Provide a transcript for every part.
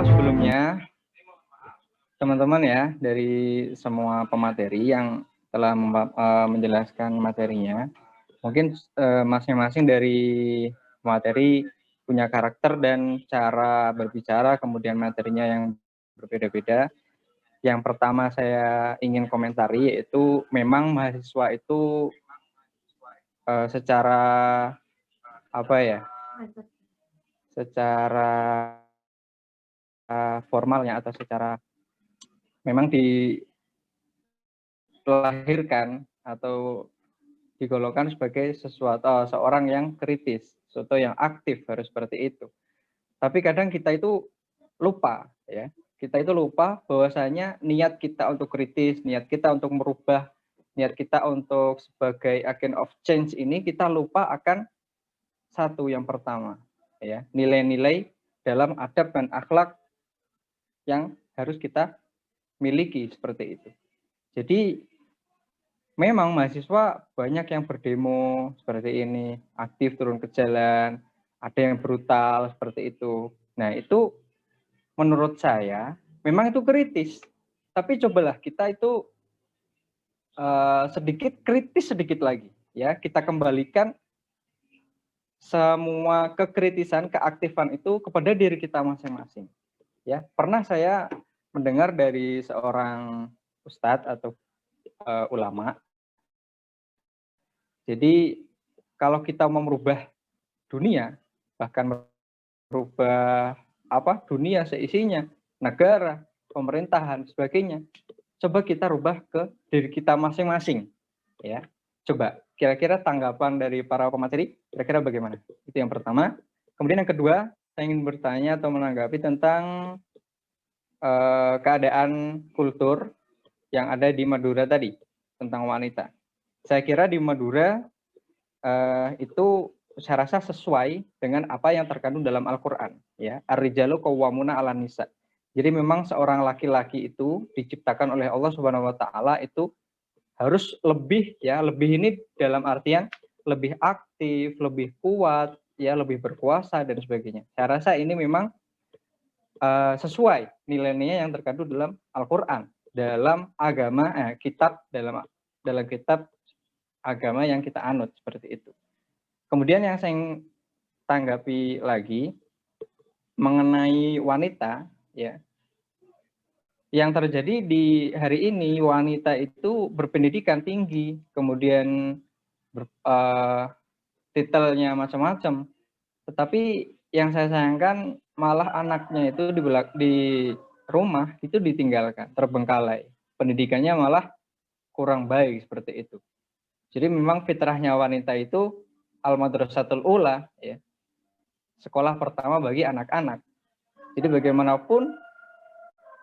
maaf sebelumnya teman-teman ya dari semua pemateri yang telah menjelaskan materinya. Mungkin masing-masing dari pemateri punya karakter dan cara berbicara, kemudian materinya yang berbeda-beda. Yang pertama saya ingin komentari yaitu memang mahasiswa itu secara apa ya? Secara formalnya atau secara memang dilahirkan atau digolongkan sebagai seorang yang kritis, sesuatu yang aktif harus seperti itu. Tapi kadang kita itu lupa ya. Kita itu lupa bahwasanya niat kita untuk kritis, niat kita untuk merubah, niat kita untuk sebagai agent of change ini kita lupa akan satu yang pertama ya, nilai-nilai dalam adab dan akhlak yang harus kita miliki seperti itu. Jadi memang mahasiswa banyak yang berdemo seperti ini, aktif turun ke jalan, ada yang brutal seperti itu. Nah itu menurut saya memang itu kritis. Tapi cobalah kita itu sedikit kritis sedikit lagi, ya kita kembalikan semua kekritisan, keaktifan itu kepada diri kita masing-masing. Ya pernah saya mendengar dari seorang ustadz atau ulama. Jadi kalau kita mau merubah dunia, bahkan merubah dunia seisinya, negara, pemerintahan, sebagainya, coba kita rubah ke diri kita masing-masing. Ya, coba kira-kira tanggapan dari para pemateri, kira-kira bagaimana? Itu yang pertama. Kemudian yang kedua, saya ingin bertanya atau menanggapi tentang keadaan kultur yang ada di Madura tadi tentang wanita. Saya kira di Madura itu saya rasa sesuai dengan apa yang terkandung dalam Al-Qur'an ya. Ar-rijalu qawwamuna 'alan nisa. Jadi memang seorang laki-laki itu diciptakan oleh Allah Subhanahu wa taala itu harus lebih ya, lebih ini dalam artian lebih aktif, lebih kuat, ya, lebih berkuasa dan sebagainya. Saya rasa ini memang sesuai nilai-nilai yang terkandung dalam Al-Qur'an, dalam agama kitab dalam kitab agama yang kita anut seperti itu. Kemudian yang saya tanggapi lagi mengenai wanita ya. Yang terjadi di hari ini wanita itu berpendidikan tinggi, kemudian titelnya macam-macam. Tetapi yang saya sayangkan malah anaknya itu di rumah itu ditinggalkan, terbengkalai. Pendidikannya malah kurang baik seperti itu. Jadi memang fitrahnya wanita itu al-madrasatul ula ya. Sekolah pertama bagi anak-anak. Jadi bagaimanapun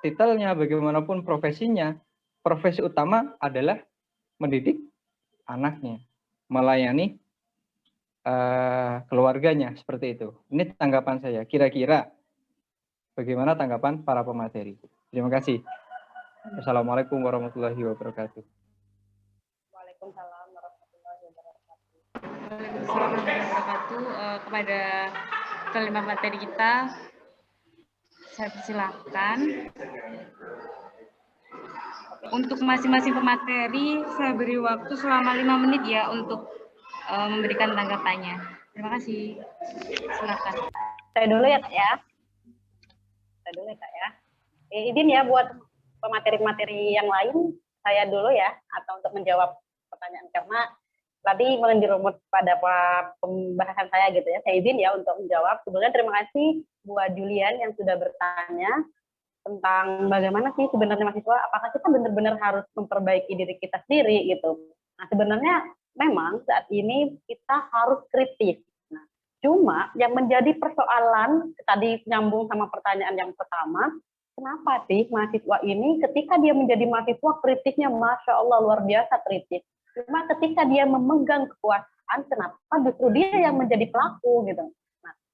titelnya, bagaimanapun profesinya, profesi utama adalah mendidik anaknya, melayani keluarganya seperti itu. Ini tanggapan saya. Kira-kira bagaimana tanggapan para pemateri? Terima kasih. Assalamualaikum warahmatullahi wabarakatuh. Waalaikumsalam warahmatullahi wabarakatuh. Waalaikumsalam warahmatullahi wabarakatuh. Kepada kelima materi kita, saya persilahkan. Untuk masing-masing pemateri, saya beri waktu selama 5 menit ya untuk memberikan tanggapannya. Terima kasih. Silakan. Saya dulu ya Kak ya. Izin ya buat pemateri-materi yang lain, saya dulu ya, atau untuk menjawab pertanyaan karena tadi menjerumut pada pembahasan saya gitu ya. Saya izin ya untuk menjawab. Sebelumnya terima kasih buat Julian yang sudah bertanya tentang bagaimana sih sebenarnya mahasiswa, apakah kita benar-benar harus memperbaiki diri kita sendiri gitu. Nah sebenarnya memang saat ini kita harus kritis. Nah, cuma yang menjadi persoalan tadi nyambung sama pertanyaan yang pertama, kenapa sih mahasiswa ini ketika dia menjadi mahasiswa kritisnya Masya Allah luar biasa kritis. Cuma ketika dia memegang kekuasaan, kenapa justru dia yang menjadi pelaku gitu.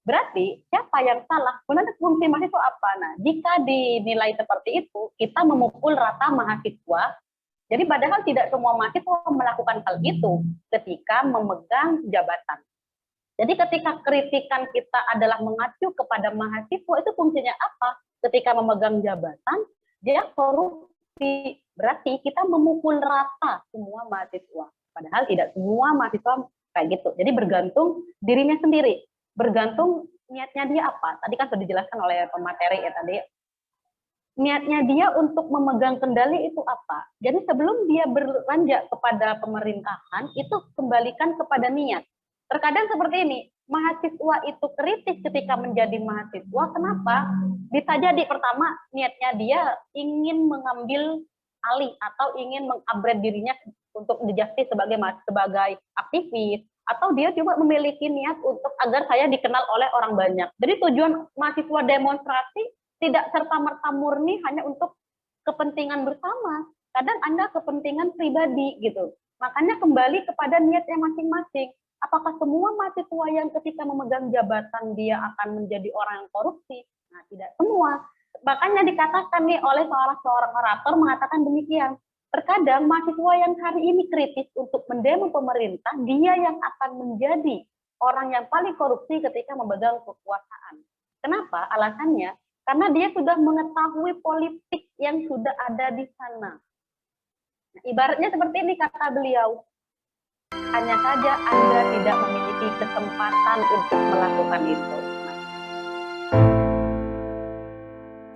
Berarti siapa yang salah? Sebenarnya fungsi mahasiswa apa? Nah, jika dinilai seperti itu, kita memukul rata mahasiswa. Jadi padahal tidak semua mahasiswa melakukan hal itu ketika memegang jabatan. Jadi ketika kritikan kita adalah mengacu kepada mahasiswa, itu fungsinya apa? ketika memegang jabatan, dia korupsi. Berarti kita memukul rata semua mahasiswa. Padahal tidak semua mahasiswa kayak gitu. Jadi bergantung dirinya sendiri. Bergantung niatnya dia apa. Tadi kan sudah dijelaskan oleh pemateri ya tadi. Niatnya dia untuk memegang kendali itu apa. Jadi sebelum dia beranjak kepada pemerintahan, itu kembalikan kepada niat. Terkadang seperti ini, mahasiswa itu kritis ketika menjadi mahasiswa. Kenapa? Bisa jadi pertama niatnya dia ingin mengambil alih atau ingin mengupgrade dirinya untuk dijasti sebagai aktivis, atau dia cuma memiliki niat untuk agar saya dikenal oleh orang banyak. Jadi tujuan mahasiswa demonstrasi tidak serta-merta murni hanya untuk kepentingan bersama. Kadang Anda kepentingan pribadi gitu. Makanya kembali kepada niatnya masing-masing. Apakah semua mahasiswa yang ketika memegang jabatan dia akan menjadi orang yang korupsi? Nah, tidak semua. Makanya dikatakan nih oleh seorang orator mengatakan demikian. Terkadang mahasiswa yang hari ini kritis untuk mendemo pemerintah, dia yang akan menjadi orang yang paling korupsi ketika memegang kekuasaan. Kenapa? Alasannya, karena dia sudah mengetahui politik yang sudah ada di sana. Nah, ibaratnya seperti ini kata beliau, hanya saja Anda tidak memiliki kesempatan untuk melakukan itu.